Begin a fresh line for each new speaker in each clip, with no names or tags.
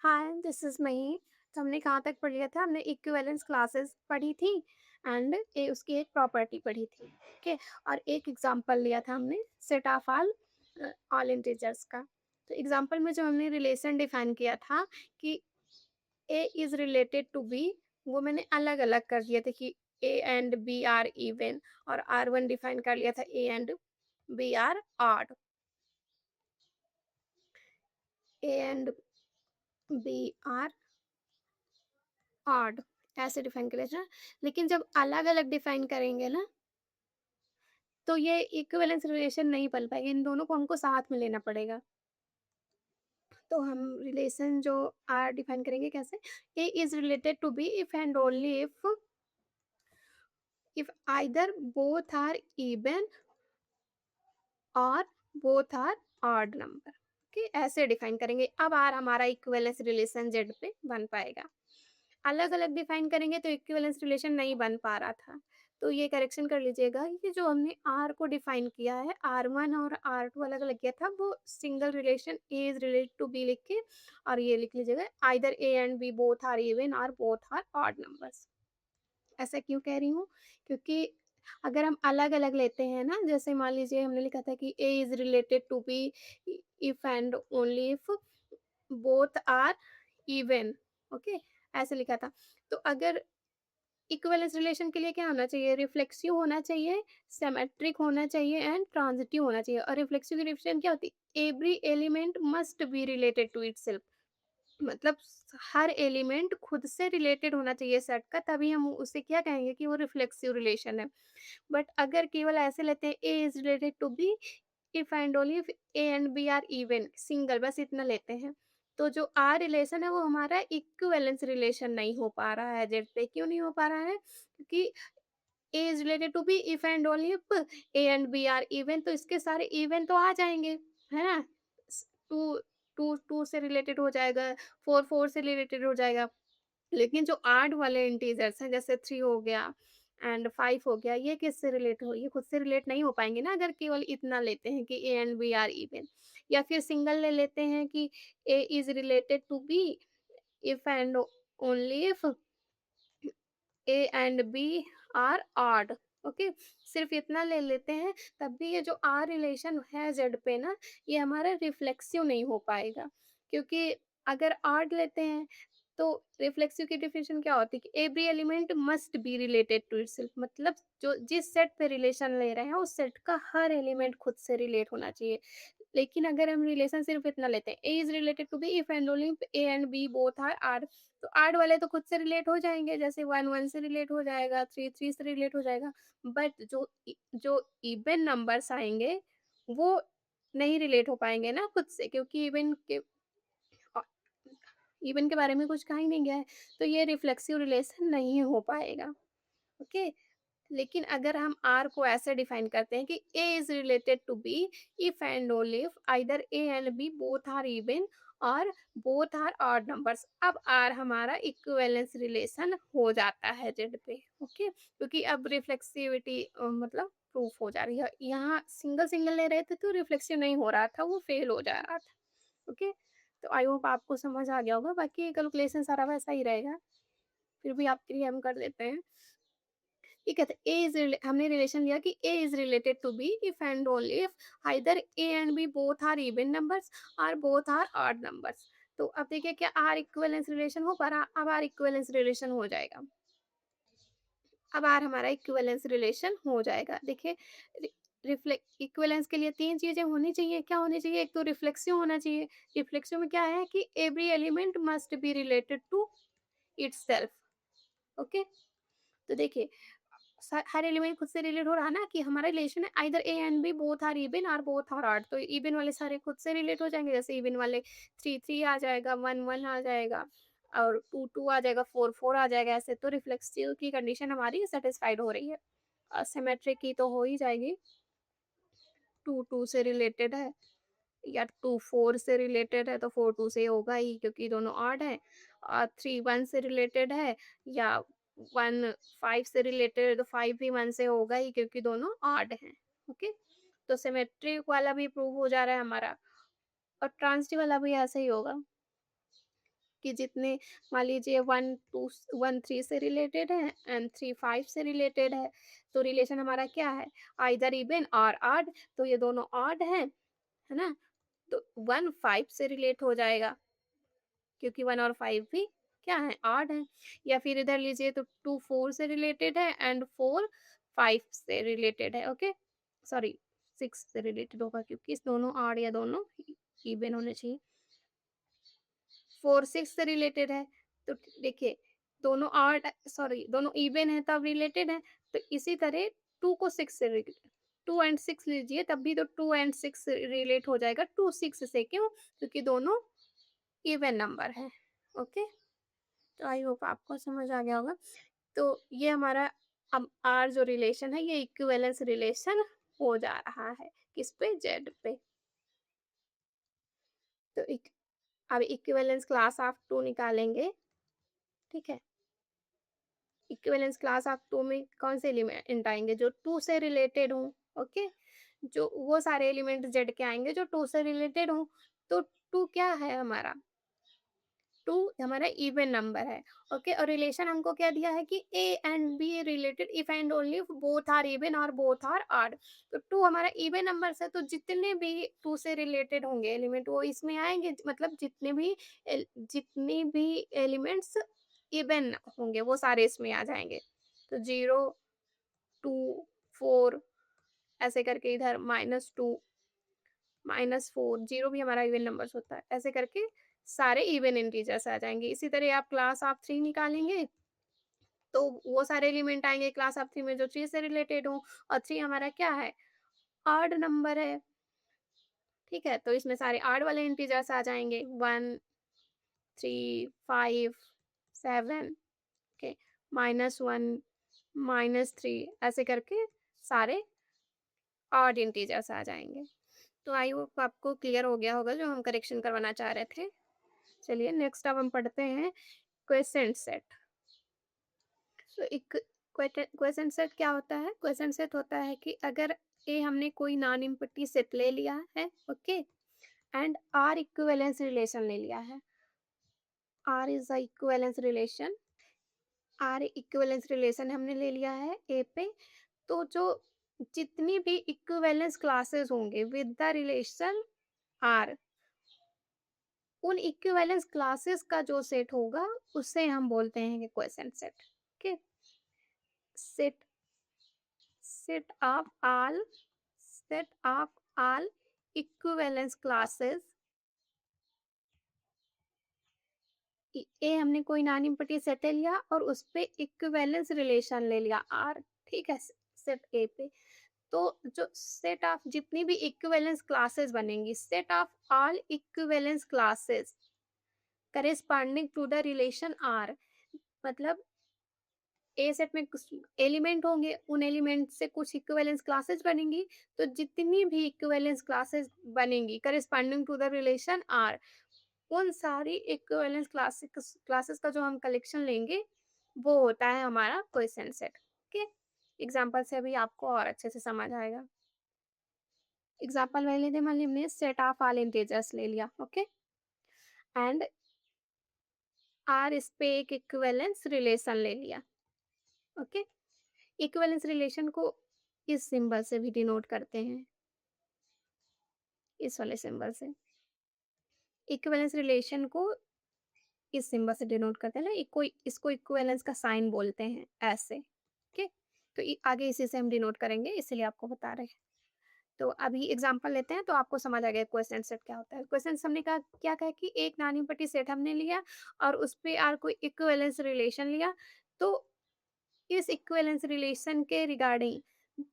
Hi, this is मही। तो हमने कहाँ तक पढ़ लिया था? हमने इक्विवेलेंस क्लासेस पढ़ी थी एंड उसकी एक प्रॉपर्टी पढ़ी थी। ओके। और एक एग्जांपल लिया था हमने सेट ऑफ ऑल इंटीजर्स का। तो एग्जांपल में जो हमने रिलेशन डिफाइन किया था कि A is related to B, वो मैंने अलग अलग कर दिए थे कि A and B are even, और आर वन डिफाइन कर लिया था A and B are odd. A and B are odd ऐसे डिफाइन कर लेना। लेकिन जब अलग अलग डिफाइन करेंगे ना, तो ये इक्विवेलेंस रिलेशन नहीं बन पाएगी, इन दोनों को हमको साथ में लेना पड़ेगा। तो हम रिलेशन जो आर डिफाइन करेंगे कैसे? A is related to B if and only if either both are even और both are odd number. Okay, ऐसे डिफाइन करेंगे। अब आर हमारा इक्विवेलेंस रिलेशन जेड पे बन पाएगा। अलग अलग डिफाइन करेंगे तो इक्विवेलेंस रिलेशन नहीं बन पा रहा था। तो ये करेक्शन कर लीजिएगा, ये जो हमने आर को डिफाइन किया है, आर वन और आर टू अलग अलग किया था, वो single relation A is related to B लिख के और ये लिख लीजिएगा either A and B both are even और बोथ आर ऑड नंबर्स। ऐसा क्यों कह रही हूँ? क्योंकि अगर हम अलग-अलग लेते हैं ना, जैसे मान लीजिए हमने लिखा था कि A is related to B if and only if both are even. Okay, ऐसे लिखा था। तो अगर इक्विवेलेंस रिलेशन के लिए क्या होना चाहिए? रिफ्लेक्सिव होना चाहिए, सिमेट्रिक होना चाहिए एंड ट्रांजिटिव होना चाहिए। और रिफ्लेक्सिव की डेफिनेशन क्या होती है? Every element must be related to itself. मतलब हर एलिमेंट खुद से रिलेटेड होना चाहिए सेट का, तभी हम उसे क्या कहेंगे कि वो रिफ्लेक्सिव रिलेशन है। बट अगर केवल ऐसे लेते हैं A is related to B if and only if A and B are even, single बस इतना लेते हैं, तो जो आर रिलेशन है वो हमारा इक्विवेलेंस रिलेशन नहीं हो पा रहा है जेड पे। क्यों नहीं हो पा रहा है? क्योंकि A is related to B if and only if A and B are even, तो इसके सारे इवन तो आ जाएंगे, है ना? टू टू टू से रिलेटेड हो जाएगा, फोर फोर से रिलेटेड हो जाएगा। लेकिन जो आड वाले इंटीजर्स हैं, जैसे 3 हो गया एंड 5 हो गया, ये किससे रिलेट हो, ये खुद से रिलेट नहीं हो पाएंगे ना अगर केवल इतना लेते हैं कि A and B are even. या फिर सिंगल ले लेते हैं कि A is related to B if and only if A and B are odd. Okay, सिर्फ इतना ले लेते हैं, तब भी ये जो आर रिलेशन है जेड पे ना, ये हमारा रिफ्लेक्सिव नहीं हो पाएगा। क्योंकि अगर ऑड लेते हैं तो रिफ्लेक्सिव की डेफिनेशन क्या होती है कि every element must be related to itself. मतलब जो जिस सेट पे रिलेशन ले रहे हैं उस सेट का हर एलिमेंट खुद से रिलेट होना चाहिए। लेकिन अगर हम रिलेशन सिर्फ इतना लेते हैं, A is related to B if and only A and B both are R, तो आर्ट वाले तो खुद से रिलेट हो जाएँगे, जैसे 1 1 से रिलेट हो जाएगा, 3 3 से रिलेट हो जाएगा। बट जो इवन नंबर्स आएँगे, वो नहीं रिलेट हो पाएँगे ना खुद से, क्योंकि अ, इवन के बारे में कुछ कहा ही नहीं गया है, तो ये रिफ्लेक्सिव रिलेशन नहीं हो पाएगा। ओके? लेकिन अगर हम आर को ऐसे डिफाइन करते हैं कि A is related to B if and only if either A and B both are even और बोथ आर ऑड नंबर्स, अब आर हमारा इक्विवेलेंस रिलेशन हो जाता है जेड पे। ओके, क्योंकि अब रिफ्लेक्सिविटी मतलब प्रूफ हो जा रही है। यहाँ सिंगल सिंगल ले रहे थे तो रिफ्लेक्सिव नहीं हो रहा था, वो फेल हो जा रहा था। ओके, तो आई होप आपको समझ आ गया होगा। बाकी कैलकुलेशन सारा वैसा ही रहेगा, फिर भी आपके लिए हम कर देते हैं। ये कहते हैं ए इज हमने रिलेशन लिया कि A is related to B if and only if either A and B both are even numbers और बोथ आर ऑड नंबर्स। तो अब देखिए क्या आर इक्विवेलेंस रिलेशन हो पा रहा? अब आर इक्विवेलेंस रिलेशन हो जाएगा। अब आर हमारा इक्विवेलेंस रिलेशन हो जाएगा। देखिए, रिफ्लेक्ट इक्विवेलेंस के लिए तीन चीजें होनी चाहिए। क्या होनी चाहिए? एक तो रिफ्लेक्सिव होना चाहिए। रिफ्लेक्सिव में क्या है कि every element must be related to itself. Okay, तो देखिए हर एलिमेंट खुद से रिलेट हो रहा है ना, कि हमारा रिलेशन है either A and B both are even और बोथ आर ऑड। तो इवन वाले सारे खुद से रिलेट हो जाएंगे, जैसे इवन वाले 3 3 आ जाएगा, 1 1 आ जाएगा और 2 2 आ जाएगा, 4 4 आ जाएगा। ऐसे तो रिफ्लेक्सिव की कंडीशन हमारी सेटिस्फाइड हो रही है। सिमेट्रिक की तो हो ही जाएगी, 2 2 से रिलेटेड है या 2 4 से रिलेटेड है तो 4 2 से होगा ही, क्योंकि दोनों ऑड हैं। और 3 1 से रिलेटेड है या 1 5 से रिलेटेड है तो 5 भी 1 से होगा ही, क्योंकि दोनों ऑड हैं। ओके, तो सिमेट्रिक वाला भी प्रूव हो जा रहा है हमारा, और ट्रांजिटिव वाला भी ऐसे ही होगा, कि जितने मान लीजिए 1 2 1 3 से रिलेटेड है एंड 3 5 से रिलेटेड है, तो रिलेशन हमारा क्या है? आइदर इवन और ऑड, तो ये दोनों ऑड हैं, है ना? तो 1 5 से रिलेट हो जाएगा, क्योंकि 1 और 5 भी क्या है? ऑड हैं। या फिर इधर लीजिए तो 2 4 से रिलेटेड है एंड 4 5 से रिलेटेड है, ओके? सॉरी 6 से रिलेटेड होगा, क्योंकि इस दोनों ऑड या दोनों इवन होने चाहिए। 4 6 से रिलेटेड है, तो देखिए दोनों ऑड सॉरी दोनों इवन है तब रिलेटेड है, तो इसी तरह 2 को 6 से 2 एंड 6 लीजिए तब भी तो 2 एंड 6 रिलेट हो जाएगा 2 6 से, क्यों? क्योंकि दोनों इवन नंबर है, ओके? तो आई होप आपको समझ आ गया होगा। तो ये हमारा अब आर जो रिलेशन है ये इक्विवेलेंस रिलेशन हो जा रहा है, किस पे? जेड पे। तो अब इक्विवेलेंस क्लास ऑफ 2 निकालेंगे, ठीक है? इक्विवेलेंस क्लास ऑफ 2 में कौन से एलिमेंट आएंगे? जो 2 से रिलेटेड हों, ओके? जो वो सारे एलिमेंट जेड के आएंगे जो 2 से रिलेटेड हों। तो 2 क्या है हमारा? 2 हमारा इवन नंबर है, ओके? और रिलेशन हमको क्या दिया है कि A and B related if and only if both are even और बोथ आर ऑड। तो 2 हमारा इवन नंबर है, तो जितने भी 2 से रिलेटेड होंगे एलिमेंट वो इसमें आएंगे, मतलब जितने भी एलिमेंट्स इवन होंगे वो सारे इसमें आ जाएंगे। तो 0 2 4 ऐसे करके इधर -2 -4 0 भी हमारा इवन नंबर्स होता है, ऐसे करके सारे इवन इंटीजर्स आ जाएंगे। इसी तरह आप क्लास ऑफ 3 निकालेंगे तो वो सारे एलिमेंट आएंगे क्लास ऑफ 3 में जो 3 से रिलेटेड हो, और 3 हमारा क्या है? ऑड नंबर है, ठीक है? तो इसमें सारे ऑड वाले इंटीजर्स आ जाएंगे 1 3 5 7, ओके? -1 -3 ऐसे करके सारे ऑड इंटीजर्स आ जाएंगे। तो आई होप आपको क्लियर हो गया होगा जो हम करेक्शन करवाना चाह रहे थे। चलिए नेक्स्ट अब हम पढ़ते हैं क्वेश्चन सेट। तो एक क्वेश्चन सेट क्या होता है? क्वेश्चन सेट होता है कि अगर ए हमने कोई नॉन एम्प्टी सेट ले लिया है, okay? And R equivalence relation ले लिया है। R is the equivalence relation, R equivalence relation हमने ले लिया है ए पे। तो जो जितनी भी इक्विवेलेंस क्लासेस होंगे विद द रिलेशन आर, उन इक्विवेलेंस क्लासेस का जो सेट होगा उसे हम बोलते हैं question set, okay? Set set of all set of all equivalence classes। ए हमने कोई नॉन एम्प्टी सेट ले लिया और उस पे इक्विवेलेंस रिलेशन ले लिया आर, ठीक है? सेट ए पे। तो जो सेट ऑफ जितनी भी इक्विवेलेंस क्लासेस बनेंगी, set of all equivalence classes corresponding to the relation R, मतलब ए सेट में कुछ एलिमेंट होंगे, उन एलिमेंट से कुछ इक्विवेलेंस क्लासेस बनेंगी। तो जितनी भी इक्विवेलेंस क्लासेस बनेंगी corresponding to the relation R, उन सारी इक्विवेलेंस क्लासेस का जो हम कलेक्शन लेंगे वो होता है हमारा क्वेश्चन सेट, ओके? एग्जांपल से अभी आपको और अच्छे से समझ आएगा। एग्जांपल ले लेते हैं, मान लीजिए हमने सेट ऑफ ऑल इंटीजर्स ले लिया, ओके? एंड आर इस पे एक इक्विवेलेंस रिलेशन ले लिया, ओके? इक्विवेलेंस रिलेशन को इस सिंबल से भी डिनोट करते हैं, इस वाले सिंबल से। इक्विवेलेंस रिलेशन को इस सिंबल से डिनोट करते हैं ना, इसको इक्विवेलेंस का साइन बोलते हैं ऐसे, ओके? तो आगे इसी से हम डिनोट करेंगे, इसलिए आपको बता रहे हैं। तो अभी एग्जांपल लेते हैं तो आपको समझ आ गया क्वेश्चन सेट क्या होता है। क्वेश्चन हमने कहा क्या कहा कि एक नानी पट्टी सेट हमने लिया और उस पे आर कोई इक्विवेलेंस रिलेशन लिया। तो इस इक्विवेलेंस रिलेशन के रिगार्डिंग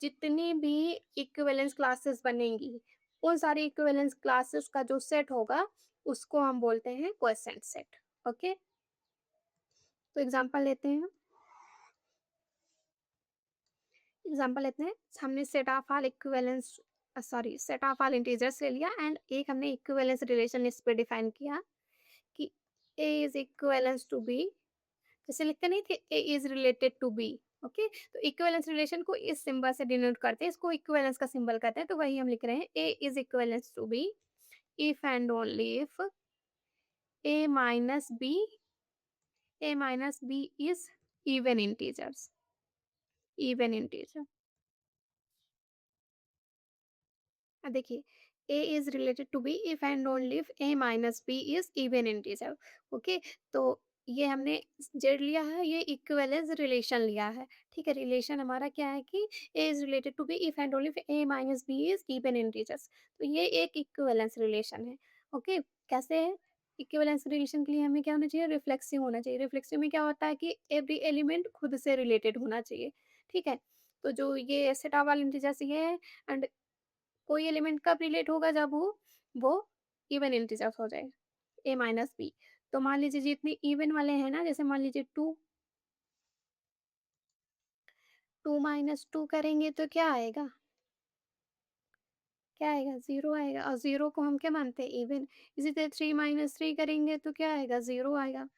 जितनी भी इक्विवेलेंस क्लासेस बनेंगी, उन सारी इक्विवेलेंस क्लासेस का जो सेट होगा उसको हम बोलते हैं क्वेश्चन सेट, ओके? तो एग्जांपल लेते हैं। हमने set of all equivalence sorry set of all integers ले लिया एंड एक हमने इक्विवेलेंस रिलेशन इस पे डिफाइन किया कि A is equivalence to B, जैसे लिखते नहीं थे A is related to B, okay? तो इक्विवेलेंस रिलेशन को इस सिंबल से डिनोट करते हैं, इसको इक्विवेलेंस का सिंबल कहते हैं। तो वही हम लिख रहे हैं A is equivalence to B if and only if a minus b, a minus b is even integers, even integer। देखिए, a is related to b if and only if a minus b is even integer। Okay, तो ये हमने Z लिया है, ये equivalence relation लिया है। ठीक है, रिलेशन हमारा क्या है कि a is related to b if and only if a minus b is even integers। तो ये एक इक्विवेलेंस रिलेशन है। ओके, कैसे है? इक्विवेलेंस रिलेशन के लिए हमें क्या होना चाहिए? रिफ्लेक्सिव होना चाहिए। रिफ्लेक्सिव में क्या होता है कि एवरी एलिमेंट खुद से रिलेटेड होना चाहिए। ठीक है, तो जो ये सेट ऑफ ऑल इंटीजर्स ये है, एंड कोई एलिमेंट कब रिलेट होगा? जब वो इवन इंटीजर्स हो जाए, ए माइनस बी। तो मान लीजिए जितने इवन वाले हैं ना, जैसे मान लीजिए टू, टू माइनस टू करेंगे तो क्या आएगा? क्या आएगा? जीरो आएगा, और जीरो को हम क्या मानते हैं? इवन। इसी तरह थ्री माइनस थ्री करेंगे तो क्या आएगा? जीरो आएगा।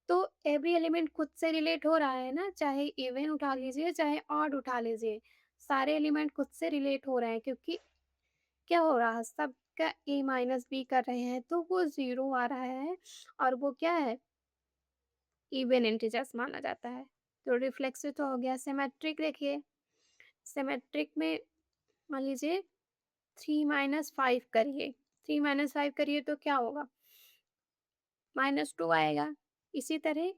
तो एवरी एलिमेंट खुद से रिलेट हो रहा है ना, चाहे इवन उठा लीजिए चाहे ऑड उठा लीजिए, सारे एलिमेंट खुद से रिलेट हो रहे हैं, क्योंकि क्या हो रहा है, सबका ए माइनस बी कर रहे हैं तो वो ज़ीरो आ रहा है, और वो क्या है? इवन इंटीजर्स माना जाता है। तो रिफ्लेक्सिव तो हो गया। सिमेट्रिक देखिए, सिमेट्रिक में मान लीजिए थ्री माइनस फाइव करिए, थ्री माइनस फाइव करिए तो क्या होगा? माइनस टू आएगा। इसी तरह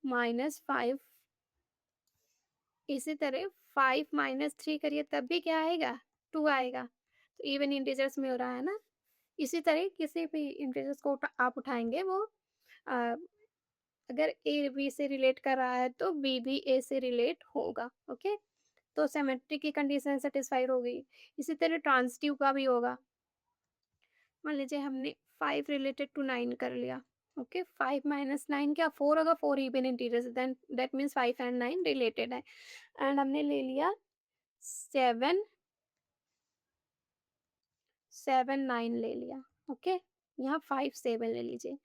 माइनस फाइव, इसी तरह फाइव माइनस थ्री करिए तब भी क्या आएगा? टू आएगा। तो इवन इंटीजर्स में हो रहा है ना। इसी तरह किसी भी इंटीजर्स को आप उठाएंगे, वो अ, अगर ए बी से रिलेट कर रहा है तो बी भी ए से रिलेट होगा। ओके, तो सिमेट्री की कंडीशन सेटिस्फाइड हो गई। इसी तरह ट्रांजिटिव का भी होगा। मान लीजिए हमने फाइव रिलेटेड टू नाइन कर लिया। ओके, फाइव माइनस नाइन क्या? फोर होगा। Four even integers, then that means five and nine related है। एंड हमने ले लिया सेवन, सेवन नाइन ले लिया। ओके, यहाँ फाइव सेवन ले लीजिए।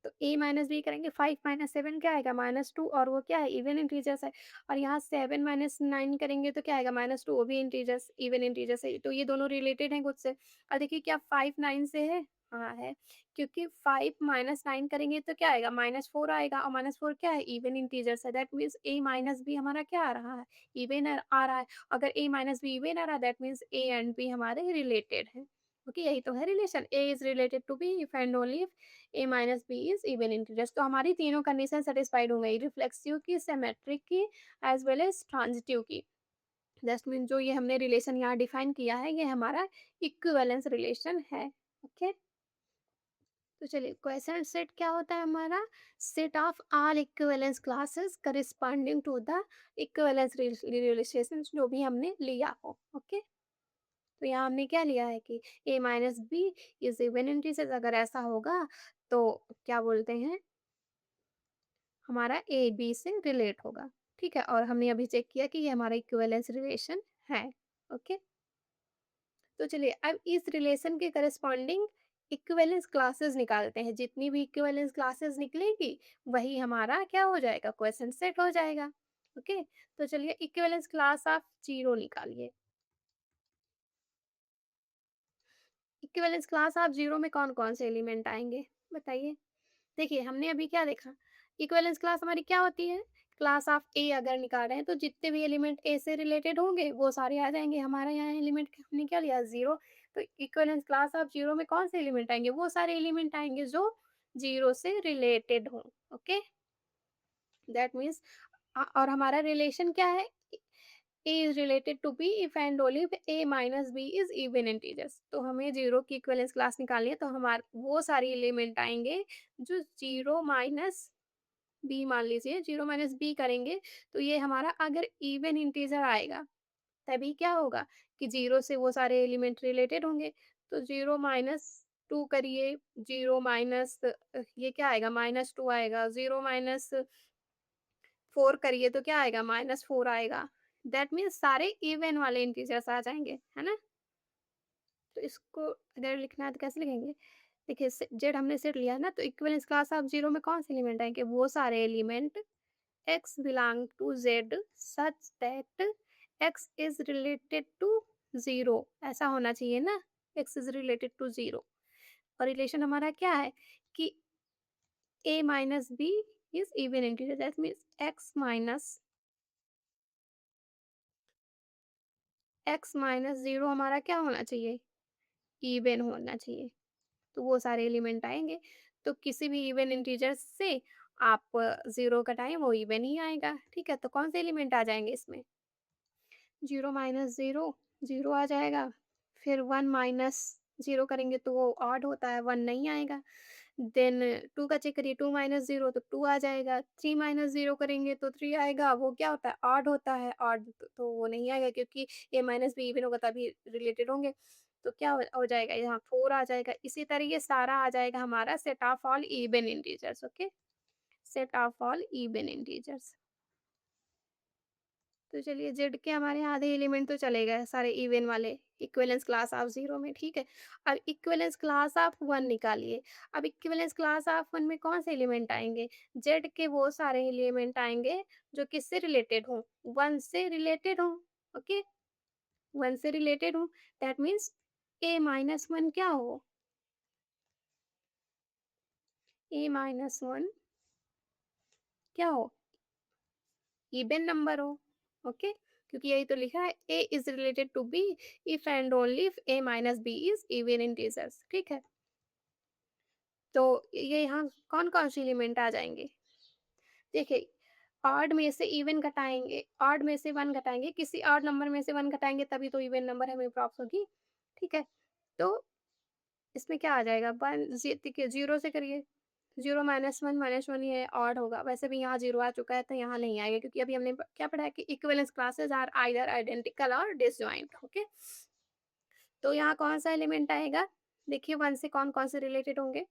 तो ए माइनस बी करेंगे, फाइव माइनस सेवन क्या आएगा? माइनस टू, और वो क्या है? इवन इंटीजर्स है। और यहाँ सेवन माइनस नाइन करेंगे तो क्या आएगा? माइनस टू, वो भी इंटीजर्स, इवन इंटीजर्स है। तो ये दोनों रिलेटेड हैं खुद से। और देखिए क्या फाइव नाइन से है? हाँ है, क्योंकि फाइव माइनस नाइन करेंगे तो क्या आएगा? माइनस फोर आएगा, और माइनस फोर क्या है? इवन इंटीजर्स है। That means A minus B हमारा क्या आ रहा है? इवन आ रहा है। अगर ए माइनस बी इवन आ रहा है, that means A and B हमारे रिलेटेड है। ओके, यही तो है relation. A is related to B if and only A minus B is even integers. तो हमारी तीनों कंडीशन सेटिस्फाइड हो गई, रिफ्लेक्सिव की, सिमेट्रिक की, एज वेल एज ट्रांजिटिव की। जस्ट मीन जो ये हमने रिलेशन यहाँ डिफाइन किया है, ये हमारा इक्विवेलेंस रिलेशन है। ओके, तो चलिए, क्वेश्चन सेट क्या होता है हमारा? Set of all equivalence classes corresponding to the equivalence relation जो भी हमने लिया हो। ओके, तो यहाँ हमने क्या लिया है कि A minus B is even integers. अगर ऐसा होगा तो क्या बोलते हैं, हमारा ए बी से रिलेट होगा। ठीक है, और हमने अभी चेक किया कि ये हमारा इक्विवेलेंस रिलेशन है। ओके, तो चलिए अब इस रिलेशन के करस्पॉन्डिंग इक्विवेलेंस क्लासेस निकालते हैं। जितनी भी इक्विवेलेंस क्लासेस निकलेगी वही हमारा क्या हो जाएगा? क्वेश्चन सेट हो जाएगा। ओके, तो चलिए इक्विवेलेंस क्लास ऑफ जीरो निकालिए। इक्विवेलेंस क्लास ऑफ जीरो में कौन कौन से एलिमेंट आएंगे बताइए? देखिए हमने अभी क्या देखा, इक्विवेलेंस क्लास हमारी क्या होती है? क्लास ऑफ ए अगर निकाल रहे हैं तो जितने भी एलिमेंट ए से रिलेटेड होंगे वो सारे आ जाएंगे। हमारा यहाँ एलिमेंट हमने क्या लिया? जीरो। तो इक्विवेलेंस क्लास ऑफ जीरो में कौन से एलिमेंट आएंगे? वो सारे एलिमेंट आएंगे जो जीरो से रिलेटेड हों। ओके, दैट मीन्स, और हमारा रिलेशन क्या है? A is related to B if and only if A minus B is even integers. तो हमें जीरो की इक्विवेलेंस क्लास निकालनी है, तो हमारे वो सारे एलिमेंट आएंगे जो जीरो माइनस बी, मान लीजिए जीरो माइनस बी करेंगे तो ये हमारा अगर इवन इंटीजर आएगा तभी क्या होगा कि जीरो से वो सारे एलिमेंट रिलेटेड होंगे। तो जीरो माइनस टू करिए, जीरो माइनस ये क्या आएगा? माइनस टू आएगा। जीरो माइनस फोर करिए तो क्या आएगा? माइनस फोर आएगा। दैट मीन्स सारे इवन वाले इंटीजर्स आ जाएंगे, है ना। तो इसको अगर लिखना है तो कैसे लिखेंगे? देखिए जेड हमने सेट लिया है ना, तो इक्विवेलेंस क्लास ऑफ जीरो में कौन से एलिमेंट आएंगे? वो सारे element x belong to z such that x is related to 0। ऐसा होना चाहिए ना, x is related to 0। और रिलेशन हमारा क्या है कि a minus B is even integer, that means x minus zero हमारा क्या होना चाहिए, इवन होना चाहिए। तो वो सारे एलिमेंट आएंगे। तो किसी भी इवन इंटीजर से आप जीरो घटाएं वो इवन ही आएगा। ठीक है, तो कौन से एलिमेंट आ जाएंगे इसमें, जीरो माइनस जीरो, जीरो आ जाएगा। फिर वन माइनस जीरो करेंगे तो वो ऑड होता है, वन नहीं आएगा। देन टू का चेक करिए, टू माइनस जीरो तो टू आ जाएगा। थ्री माइनस जीरो करेंगे तो थ्री आएगा, वो क्या होता है, ऑड होता है। ऑड तो वो नहीं आएगा क्योंकि ए माइनस बी इवन होगा तभी रिलेटेड होंगे। तो क्या हो जाएगा, यहाँ फोर आ जाएगा। इसी तरीके सारा आ जाएगा हमारा set of all even integers. Okay, set of all even integers. तो चलिए, जेड के हमारे आधे एलिमेंट तो चले गए सारे इवन वाले इक्विवेलेंस क्लास ऑफ जीरो में। ठीक है, अब इक्विवेलेंस क्लास ऑफ वन निकालिए। अब इक्विवेलेंस क्लास ऑफ वन में कौन से एलिमेंट आएंगे, जेड के वो सारे एलिमेंट आएंगे जो किससे रिलेटेड हों, वन से रिलेटेड हों। ओके, वन से रिलेटेड हों, that means A minus one क्या हो, ए माइनस वन क्या हो, इवन नंबर हो। ओके, क्योंकि यही तो लिखा है a is related to b if and only if a minus b is even integers. ठीक है, तो ये यहाँ कौन कौन से एलिमेंट आ जाएंगे, देखिए, ऑड में से इवन घटाएंगे, ऑड में से वन घटाएंगे, किसी ऑड नंबर में से वन घटाएंगे तभी तो इवन नंबर हमें प्राप्त होगी। ठीक है, तो इसमें क्या आ जाएगा, वन, देखिए जीरो से करिए, जीरो माइनस वन ये ऑड होगा। वैसे भी यहाँ जीरो आ चुका है तो यहाँ नहीं आएगा, क्योंकि अभी हमने क्या पढ़ा है कि equivalence classes are either identical और डिसजॉइंट। ओके, तो यहाँ कौन सा एलिमेंट आएगा, देखिए वन से कौन कौन से रिलेटेड होंगे,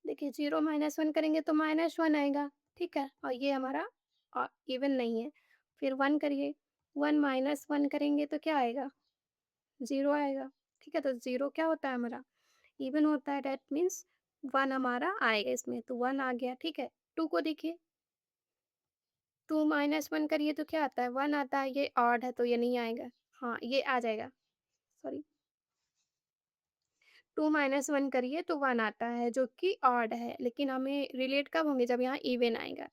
देखिए जीरो माइनस वन करेंगे तो माइनस वन आएगा। ठीक है, और ये हमारा इवन नहीं है। फिर वन करिए, वन माइनस वन करेंगे तो क्या आएगा, जीरो आएगा। ठीक है, तो जीरो क्या होता है हमारा, इवन होता है, डेट मीन्स वन हमारा आएगा इसमें, तो वन आ गया। ठीक है, टू को देखिए, टू माइनस वन करिए तो क्या आता है, वन आता है, ये ऑड है तो ये नहीं आएगा। हाँ, ये आ जाएगा, सॉरी, टू माइनस वन करिए तो वन आता है जो कि ऑड है, लेकिन हमें रिलेट कब होंगे, जब यहाँ इवन आएगा।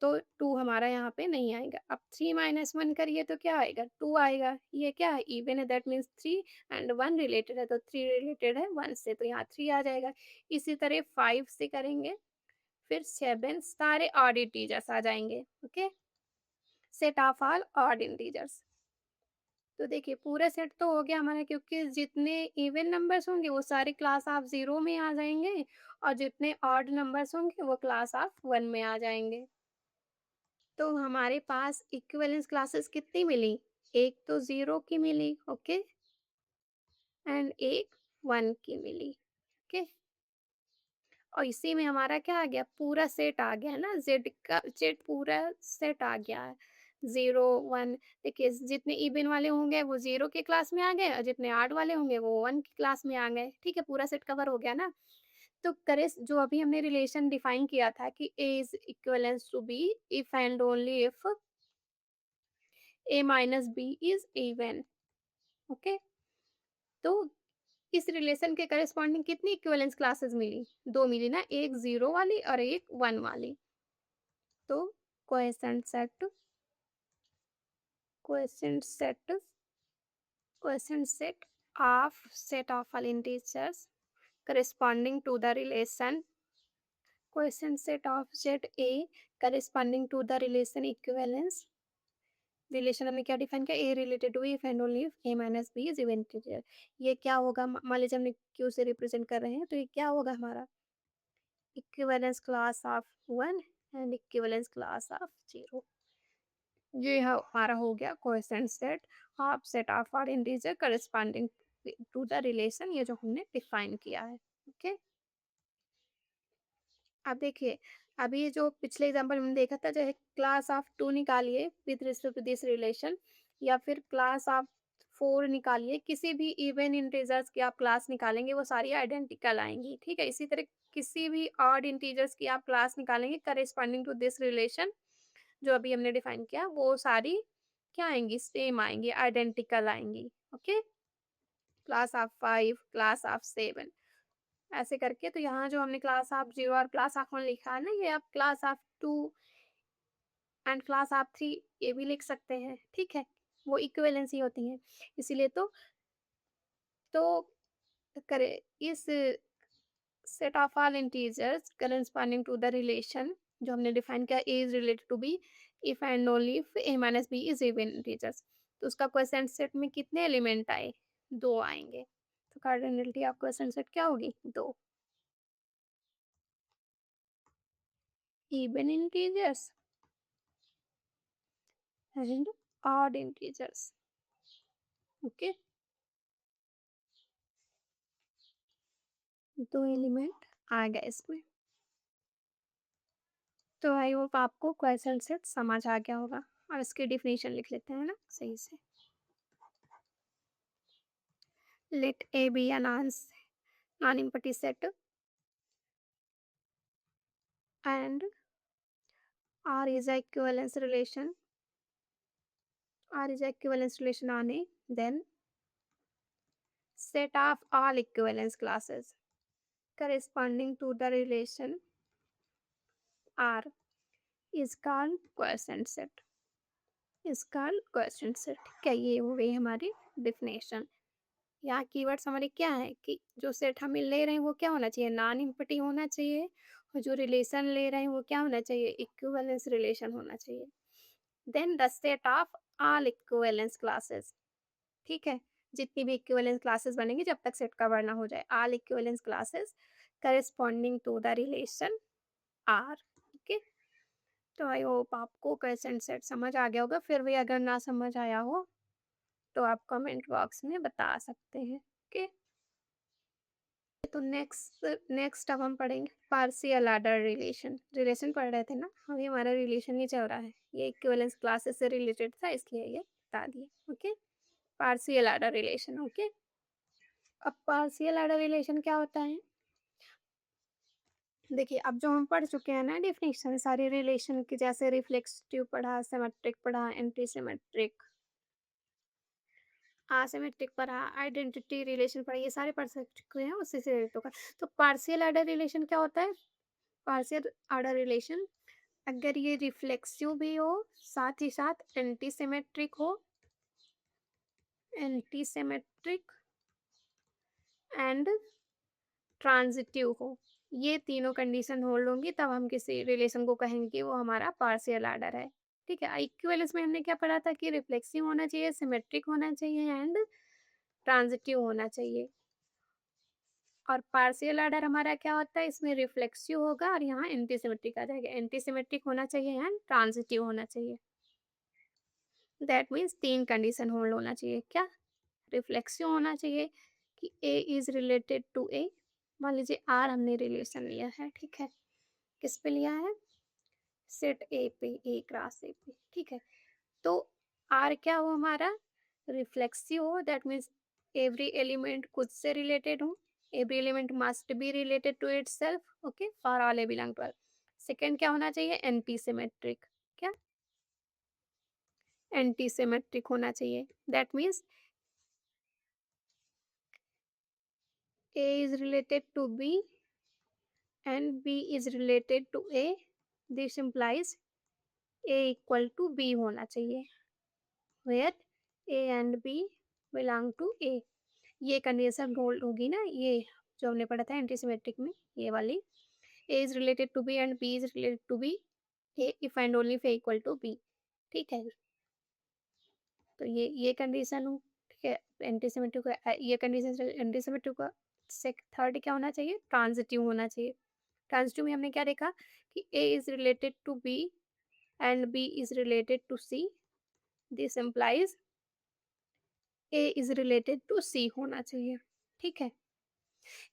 तो टू हमारा यहाँ पे नहीं आएगा। अब थ्री माइनस वन करिए तो क्या आएगा, टू आएगा, ये क्या है, इवन है, that means three and one related है, तो थ्री रिलेटेड है वन से, तो यहाँ थ्री आ जाएगा। इसी तरह फाइव से करेंगे, फिर सेवन, सारे ऑड इंटीजर्स आ जाएंगे। Okay, set of all odd integers. तो देखिए, पूरा सेट तो हो गया हमारा, क्योंकि जितने इवन नंबर्स होंगे वो सारे क्लास ऑफ जीरो में आ जाएंगे, और जितने ऑड नंबर्स होंगे वो क्लास ऑफ वन में आ जाएंगे। तो हमारे पास इक्विवेलेंस क्लासेस कितनी मिली, एक तो जीरो की मिली, ओके, एंड एक वन की मिली। ओके, और इसी में हमारा क्या आ गया, पूरा सेट आ गया है ना, जेड का जेड पूरा सेट आ गया है, जीरो वन। देखिए, जितने इवन वाले होंगे वो जीरो के क्लास में आ गए, और जितने आड वाले होंगे वो वन की क्लास में आ गए। ठीक है, पूरा सेट कवर हो गया ना। तो करे जो अभी हमने रिलेशन डिफाइन किया था कि A is equivalence to B if and only if A minus B is even. Okay, तो इस रिलेशन के करस्पॉन्डिंग कितनी इक्विवेलेंस क्लासेस मिली, दो मिली ना, एक जीरो वाली और एक वन वाली। तो question set, question set, question set of set of all integers corresponding to the relation, question set of set A corresponding to the relation equivalence। Relation हमने क्या डिफाइन किया, A related to if and only if A minus B is even integer. ये क्या होगा, मान लीजिए हमने Q से रिप्रेजेंट कर रहे हैं, तो ये क्या होगा हमारा, equivalence class of one and equivalence class of zero. ये हमारा हो गया question set of set of R integer corresponding to the relation, ये जो हमने डिफाइन किया है। ओके, अब देखिए, अभी जो पिछले एग्जांपल हमने देखा था, चाहे क्लास ऑफ टू निकालिए with respect to this relation, या फिर क्लास ऑफ फोर निकालिए, किसी भी इवन इंटीजर्स की आप क्लास निकालेंगे वो सारी आइडेंटिकल आएंगी। ठीक है, इसी तरह किसी भी ऑड इंटीजर्स की आप क्लास निकालेंगे करेस्पॉन्डिंग टू दिस रिलेशन जो अभी हमने डिफाइन किया, वो सारी क्या आएंगी, सेम आएंगी, आइडेंटिकल आएंगी। Okay, class of 5, class of 7 ऐसे करके। तो यहाँ जो हमने क्लास ऑफ 0 और क्लास ऑफ 1 लिखा है ना, ये आप class of 2 and class of 3 ये भी लिख सकते हैं, ठीक है? वो इक्विवेलेंस ही होती हैं। इसीलिए तो करें इस set of all integers corresponding to the relation जो हमने डिफाइन किया, A is related to B if and only if A minus B is even integers. तो उसका क्वोशिएंट सेट में कितने एलिमेंट आए? 2 आएंगे। तो कार्डिनलिटी ऑफ क्वोशिएंट सेट क्या होगी? 2 even integers and odd integers. Okay, 2 element आ गए इसमें। तो आई होप आपको क्वेश्चन सेट समझ आ गया होगा। और इसकी डिफिनेशन लिख लेते हैं ना सही से। Let A B a non-empty set and R is a equivalence relation. R is a equivalence relation on A. Then set of all equivalence classes corresponding to the relation R is called quotient set. Is called quotient set। क्या ये हो गई हमारी definition. यहाँ keywords हमारे क्या है कि जो सेट हम ले रहे हैं वो क्या होना चाहिए? नॉन इम्पटी होना चाहिए। और जो रिलेशन ले रहे हैं वो क्या होना चाहिए? इक्विवेलेंस रिलेशन होना चाहिए। Then the set of all equivalence classes, ठीक है? जितनी भी इक्विवेलेंस क्लासेस बनेंगी जब तक सेट कवर ना हो जाए, all equivalence classes corresponding to the relation R. Okay, तो आई होप आपको क्वेश्चन सेट समझ आ गया होगा। फिर भी अगर ना समझ आया हो तो आप कमेंट बॉक्स में बता सकते हैं। ओके, तो नेक्स्ट अब हम पढ़ेंगे पार्शियल ऑर्डर रिलेशन। रिलेशन पढ़ रहे थे ना, अभी हमारा रिलेशन ही चल रहा है। ये इक्विवेलेंस क्लासेस से रिलेटेड था इसलिए ये बता दिए। Okay, partial order relation. Okay, अब पार्शियल ऑर्डर रिलेशन क्या होता है? देखिए, अब जो हम पढ़ चुके हैं ना डिफिनेशन सारी रिलेशन की, जैसे रिफ्लेक्सिव पढ़ा, सिमेट्रिक पढ़ा, एंटी सिमेट्रिक, असिमेट्रिक पढ़ा, आइडेंटिटी रिलेशन पढ़ा, ये सारे पढ़ चुके हैं, उसी से रिलेट होगा। तो पार्शियल ऑर्डर रिलेशन क्या होता है? पार्शियल ऑर्डर रिलेशन अगर ये रिफ्लेक्सिव भी हो, साथ ही साथ एंटी सिमेट्रिक हो, एंटी सिमेट्रिक एंड ट्रांजिटिव हो, ये तीनों कंडीशन होल्ड होंगी तब हम किसी रिलेशन को कहेंगे कि वो हमारा पार्शियल ऑर्डर है। ठीक है, इक्विवेलेंस में हमने क्या पढ़ा था कि रिफ्लेक्सिव होना चाहिए, सिमेट्रिक होना चाहिए एंड ट्रांजिटिव होना चाहिए। और पार्शियल ऑर्डर हमारा क्या होता है? इसमें रिफ्लेक्सिव होगा और यहाँ एंटी सिमेट्रिक आ जाएगा। एंटी सिमेट्रिक होना चाहिए एंड ट्रांजिटिव होना चाहिए। दैट मीन्स 3 कंडीशन होल्ड होना चाहिए। क्या? रिफ्लेक्सिव होना चाहिए कि ए इज रिलेटेड टू ए। मान लीजिए आर हमने रिलेशन लिया है, ठीक है? किस पे लिया है? सेट ए पे, ए क्रॉस ए पे, ठीक है? तो आर क्या हो हमारा? रिफ्लेक्सिव हो, दैट मीन्स एवरी एलिमेंट खुद से रिलेटेड हो। Every element must be related to itself. Okay, for all A belong to L. Second क्या होना चाहिए? Anti symmetric. क्या? एंटी सिमेट्रिक होना चाहिए। That means A is related to B and B is related to A. This implies A equal to B होना चाहिए, where A and B belong to A। ये condition hold होगी ना, ये जो हमने पढ़ा था एंटीसिमेट्रिक में, ये वाली। A is related to B and B is related to B, A if and only if A equal to B। ठीक है, तो ये कंडीशन हो, ठीक है? एंटीसिमेट्रिक का ये कंडीशन एंटीसिमेट्रिक का। थर्ड क्या होना चाहिए? ट्रांजिटिव होना चाहिए। ट्रांजिटिव में हमने क्या देखा कि A is related to B and B is related to C। This implies A is related to C होना चाहिए। ठीक है,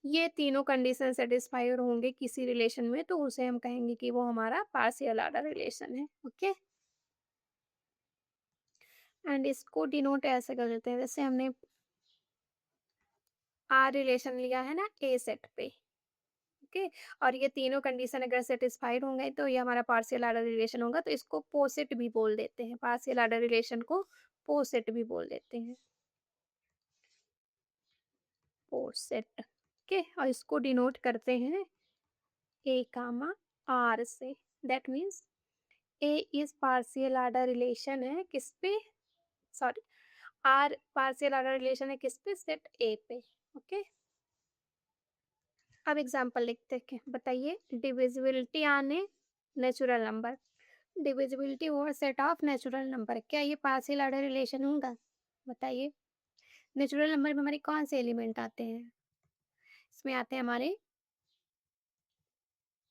ये तीनों कंडीशन सेटिस्फाई होंगे किसी रिलेशन में तो उसे हम कहेंगे कि वो हमारा पार्शियल ऑर्डर रिलेशन है। ओके, एंड इसको डिनोट ऐसे कर देते हैं, जैसे हमने आर रिलेशन लिया है ना ए सेट पे। ओके, और ये तीनों कंडीशन अगर सेटिस्फाइड होंगे तो ये हमारा पार्शियल ऑर्डर रिलेशन होगा। तो इसको पोसेट भी बोल देते हैं, पार्शियल ऑर्डर रिलेशन को पोसेट भी बोल देते हैं। 4 सेट, ओके, और इसको डिनोट करते हैं ए कामा आर से। That means A is partial order relation है किस पे, sorry, R partial order relation है किस पे, सेट ए पे। ओके, अब एग्जांपल लिखते हैं, बताइए डिविजिबिलिटी आने natural number, divisibility over set of natural number, क्या ये पार्शियल आर्डर रिलेशन होगा, बताइए। नेचुरल नंबर में हमारे कौन से एलिमेंट आते हैं, इसमें आते हैं हमारे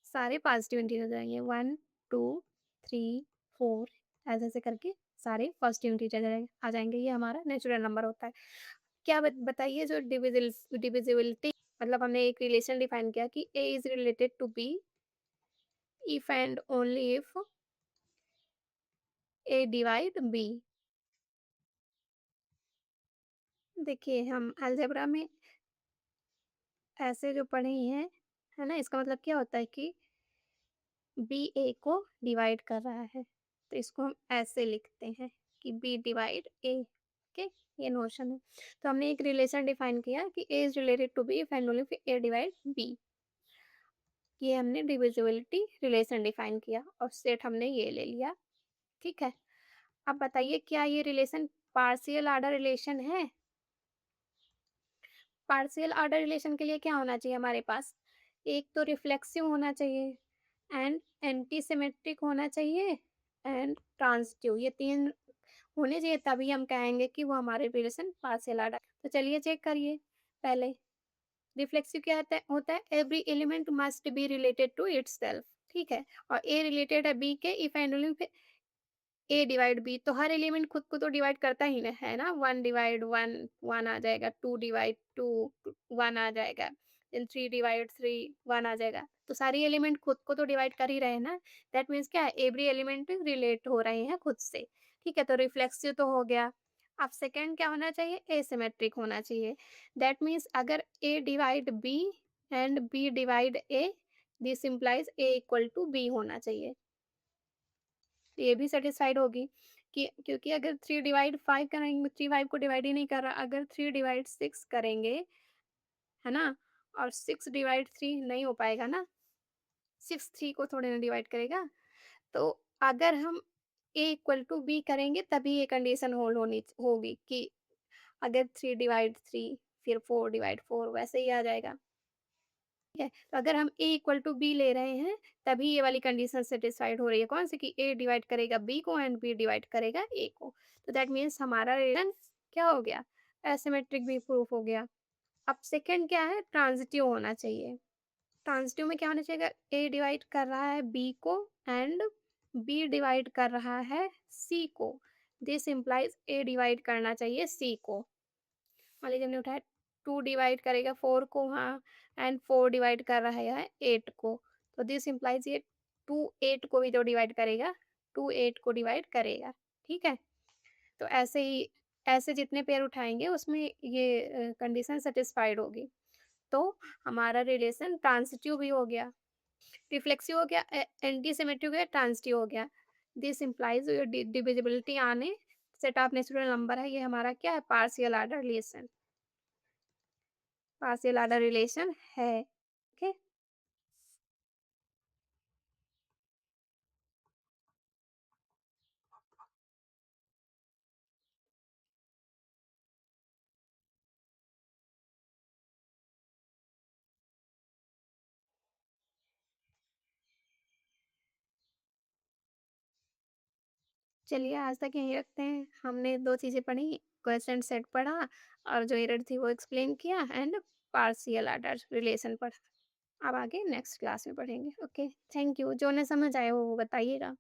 सारे पॉजिटिव इंटीजर जाएंगे, 1 2 3 4, ऐसे ऐसे करके सारे पॉजिटिव इंटीजर आ जाएंगे, ये हमारा नेचुरल नंबर होता है। क्या बताइए जो डिविजिबिलिटी, मतलब हमने एक रिलेशन डिफाइन किया कि A is related to B if and only if A divide B. देखिए हम अलजेब्रा में ऐसे जो पढ़े ही हैं, है ना, इसका मतलब क्या होता है कि बी ए को डिवाइड कर रहा है, तो इसको हम ऐसे लिखते हैं कि बी डिवाइड ए। ओके, ये नोशन है। तो हमने एक रिलेशन डिफाइन किया कि A is related to B if and only if A divide B, ये हमने डिविजिबिलिटी रिलेशन डिफाइन किया और सेट हमने ये ले लिया। ठीक है, अब बताइए क्या ये रिलेशन पार्शियल आर्डर रिलेशन है। पार्शियल आर्डर रिलेशन के लिए क्या होना चाहिए हमारे पास, एक तो रिफ्लेक्सिव होना चाहिए, एंड एंटी सिमेट्रिक होना चाहिए, एंड ट्रांजिटिव, ये तीन होने चाहिए, तभी हम कहेंगे कि वो हमारे रिलेशन पार्शियल आर्डर। तो चलिए चेक करिए पहले, रिफ्लेक्सिव क्या होता है every element must be related to itself, ठीक है, और ए रिलेटेड है बी के if and only A divide B, तो हर एलिमेंट खुद को तो डिवाइड करता ही ना है ना, 1 डिवाइड 1 1 आ जाएगा, 2 डिवाइड 2 1 आ जाएगा, देन 3 डिवाइड 3 1 आ जाएगा, तो सारी एलिमेंट खुद को तो डिवाइड कर ही रहे हैं ना। दैट मीन्स क्या है एवरी एलिमेंट रिलेट हो रहे हैं खुद से। ठीक है, तो रिफ्लेक्सिव तो हो गया। अब सेकेंड क्या होना चाहिए, एसिमेट्रिक होना चाहिए। दैट मीन्स अगर A divide B and B divide A, this implies A equal to B होना चाहिए, ये भी सेटिस्फाइड होगी कि क्योंकि अगर 3 डिवाइड 5 करेंगे, 3 5 को डिवाइड ही नहीं कर रहा, अगर 3 डिवाइड 6 करेंगे, है ना, और 6 डिवाइड 3 नहीं हो पाएगा ना, 6 3 को थोड़े ना डिवाइड करेगा, तो अगर हम ए इक्वल टू बी करेंगे तभी ये कंडीशन होल्ड होनी होगी कि अगर 3 डिवाइड 3 फिर 4 डिवाइड 4 वैसे ही आ जाएगा। ठीक है, तो अगर हम ए इक्वल टू बी ले रहे हैं तभी ये वाली कंडीशन सेटिस्फाइड हो रही है, कौन सी, कि ए डिवाइड करेगा बी को एंड बी डिवाइड करेगा ए को, तो दैट मीन्स हमारा रिलेशन क्या हो गया, एसिमेट्रिक भी प्रूफ हो गया। अब सेकंड क्या है, ट्रांजिटिव होना चाहिए। ट्रांजिटिव में क्या होना चाहिए, ए डिवाइड कर रहा है बी को एंड बी डिवाइड कर रहा है सी को, दिस इम्प्लाइज ए डिवाइड करना चाहिए सी को। मान लीजिए हमने उठाया 2 डिवाइड करेगा 4 को, हाँ, एंड 4 डिवाइड कर रहा है 8 को, तो दिस इम्प्लाइज ये 2 8 को भी जो डिवाइड करेगा 2 8 को डिवाइड करेगा। ठीक है, तो ऐसे ही ऐसे जितने पेयर उठाएंगे उसमें ये कंडीशन सेटिस्फाइड होगी, तो हमारा रिलेशन ट्रांसिटिव भी हो गया, रिफ्लेक्सिव हो गया, एंटी सिमेट्रिक हो गया, ट्रांसिटिव हो गया। दिस इम्प्लाइज डिविजिबिलिटी आने सेट ऑफ नेचुरल नंबर है, ये हमारा क्या है, partial order relation, partial order relation है। ओके, चलिए आज तक यहीं रखते हैं, हमने दो चीज़ें पढ़ी, क्वेश्चन सेट पढ़ा और जो एरर थी वो एक्सप्लेन किया, एंड पार्शियल आर्डर रिलेशन पढ़ा। अब आगे नेक्स्ट क्लास में पढ़ेंगे। ओके, थैंक यू, जो ना समझ आए वो बताइएगा।